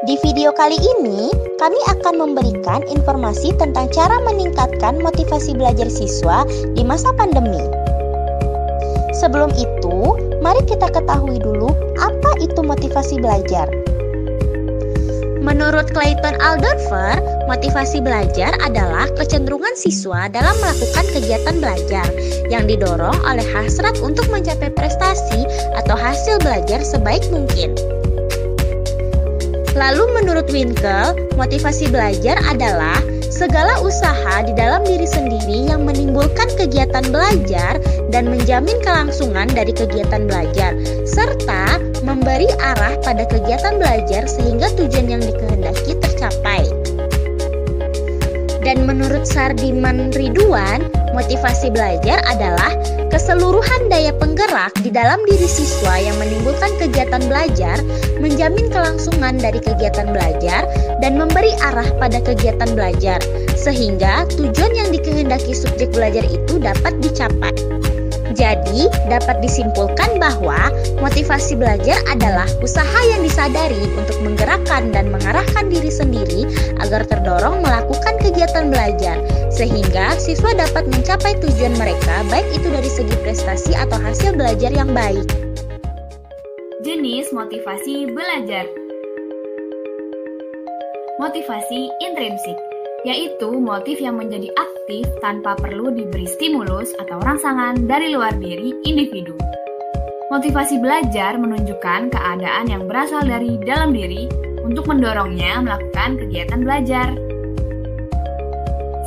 Di video kali ini, kami akan memberikan informasi tentang cara meningkatkan motivasi belajar siswa di masa pandemi. Sebelum itu, mari kita ketahui dulu apa itu motivasi belajar. Menurut Clayton Alderfer, motivasi belajar adalah kecenderungan siswa dalam melakukan kegiatan belajar yang didorong oleh hasrat untuk mencapai prestasi atau hasil belajar sebaik mungkin. Lalu menurut Winkel, motivasi belajar adalah segala usaha di dalam diri sendiri yang menimbulkan kegiatan belajar dan menjamin kelangsungan dari kegiatan belajar, serta memberi arah pada kegiatan belajar sehingga tujuan yang dikehendaki tercapai. Dan menurut Sardiman Ridwan, motivasi belajar adalah keseluruhan daya penggerak di dalam diri siswa yang menimbulkan kegiatan belajar, menjamin kelangsungan dari kegiatan belajar, dan memberi arah pada kegiatan belajar, sehingga tujuan yang dikehendaki subjek belajar itu dapat dicapai. Jadi, dapat disimpulkan bahwa motivasi belajar adalah usaha yang disadari untuk menggerakkan dan mengarahkan diri sendiri agar terdorong melakukan kegiatan belajar, sehingga siswa dapat mencapai tujuan mereka, baik itu dari segi prestasi atau hasil belajar yang baik. Jenis motivasi belajar. Motivasi intrinsik, yaitu motif yang menjadi aktif tanpa perlu diberi stimulus atau rangsangan dari luar diri individu. Motivasi belajar menunjukkan keadaan yang berasal dari dalam diri untuk mendorongnya melakukan kegiatan belajar.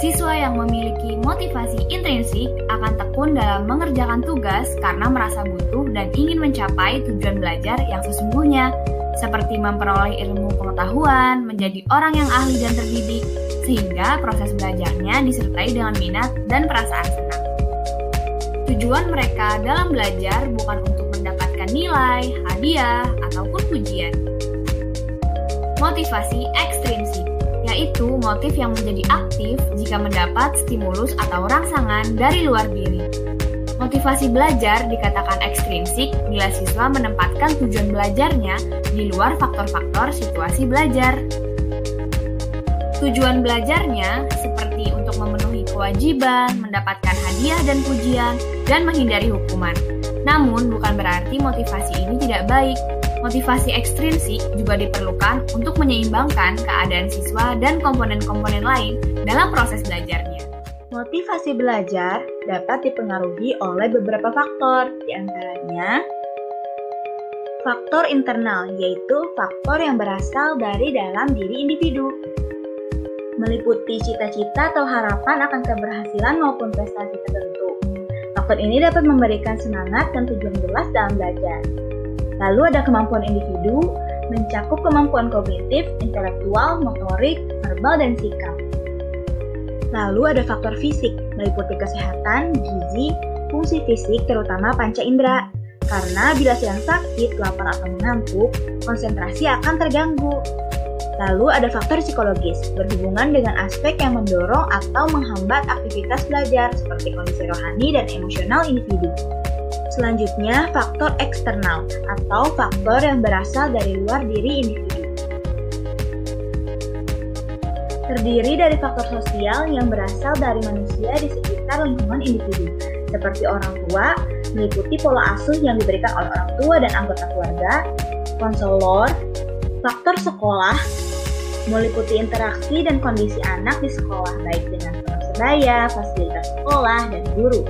Siswa yang memiliki motivasi intrinsik akan tekun dalam mengerjakan tugas karena merasa butuh dan ingin mencapai tujuan belajar yang sesungguhnya, seperti memperoleh ilmu pengetahuan, menjadi orang yang ahli dan terdidik, sehingga proses belajarnya disertai dengan minat dan perasaan senang. Tujuan mereka dalam belajar bukan untuk mendapatkan nilai, hadiah, ataupun pujian. Motivasi ekstrinsik, yaitu motif yang menjadi aktif jika mendapat stimulus atau rangsangan dari luar diri. Motivasi belajar dikatakan ekstrinsik bila siswa menempatkan tujuan belajarnya di luar faktor-faktor situasi belajar. Tujuan belajarnya seperti untuk memenuhi kewajiban, mendapatkan hadiah dan pujian, dan menghindari hukuman. Namun bukan berarti motivasi ini tidak baik. Motivasi ekstrinsik juga diperlukan untuk menyeimbangkan keadaan siswa dan komponen-komponen lain dalam proses belajarnya. Motivasi belajar dapat dipengaruhi oleh beberapa faktor, di antaranya faktor internal, yaitu faktor yang berasal dari dalam diri individu, meliputi cita-cita atau harapan akan keberhasilan maupun prestasi tertentu. Faktor ini dapat memberikan semangat dan tujuan jelas dalam belajar. Lalu ada kemampuan individu, mencakup kemampuan kognitif, intelektual, motorik, verbal, dan sikap. Lalu ada faktor fisik, meliputi kesehatan, gizi, fungsi fisik, terutama panca indera. Karena bila sedang sakit, lapar atau mengantuk, konsentrasi akan terganggu. Lalu ada faktor psikologis, berhubungan dengan aspek yang mendorong atau menghambat aktivitas belajar, seperti kondisi rohani dan emosional individu. Selanjutnya, faktor eksternal atau faktor yang berasal dari luar diri individu. Terdiri dari faktor sosial yang berasal dari manusia di sekitar lingkungan individu, seperti orang tua, meliputi pola asuh yang diberikan oleh orang tua dan anggota keluarga, konselor, faktor sekolah, meliputi interaksi dan kondisi anak di sekolah, baik dengan teman sebaya, fasilitas sekolah, dan guru,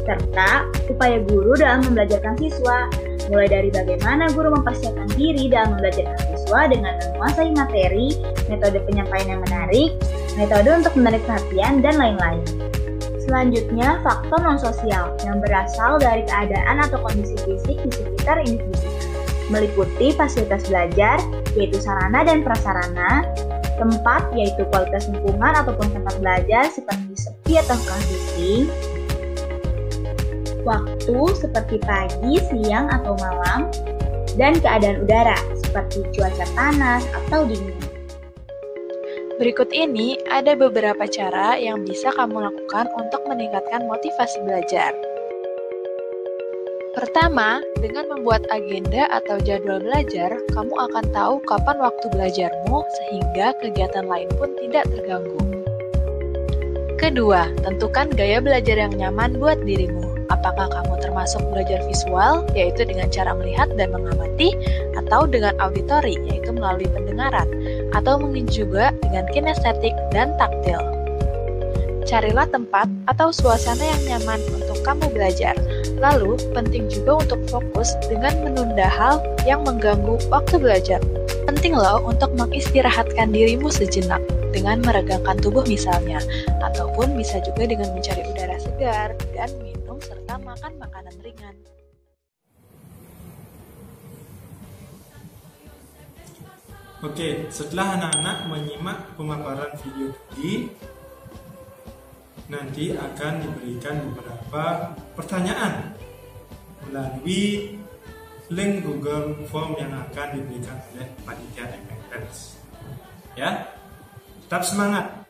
serta upaya guru dalam membelajarkan siswa, mulai dari bagaimana guru mempersiapkan diri dalam membelajarkan siswa dengan menguasai materi, metode penyampaian yang menarik, metode untuk menarik perhatian, dan lain-lain. Selanjutnya, faktor non-sosial yang berasal dari keadaan atau kondisi fisik di sekitar individu, meliputi fasilitas belajar, yaitu sarana dan prasarana, tempat, yaitu kualitas lingkungan ataupun tempat belajar seperti sepi atau bising, waktu seperti pagi, siang, atau malam, dan keadaan udara seperti cuaca panas atau dingin. Berikut ini ada beberapa cara yang bisa kamu lakukan untuk meningkatkan motivasi belajar. Pertama, dengan membuat agenda atau jadwal belajar, kamu akan tahu kapan waktu belajarmu sehingga kegiatan lain pun tidak terganggu. Kedua, tentukan gaya belajar yang nyaman buat dirimu. Apakah kamu termasuk belajar visual, yaitu dengan cara melihat dan mengamati, atau dengan auditori, yaitu melalui pendengaran, atau mungkin juga dengan kinestetik dan taktil. Carilah tempat atau suasana yang nyaman untuk kamu belajar. Lalu, penting juga untuk fokus dengan menunda hal yang mengganggu waktu belajar. Penting loh untuk mengistirahatkan dirimu sejenak dengan meregangkan tubuh misalnya, ataupun bisa juga dengan mencari udara segar dan minum serta makan makanan ringan. Oke, setelah anak-anak menyimak pemaparan video tadi, nanti akan diberikan beberapa pertanyaan melalui link Google Form yang akan diberikan oleh panitia MPLS. Ya, tetap semangat.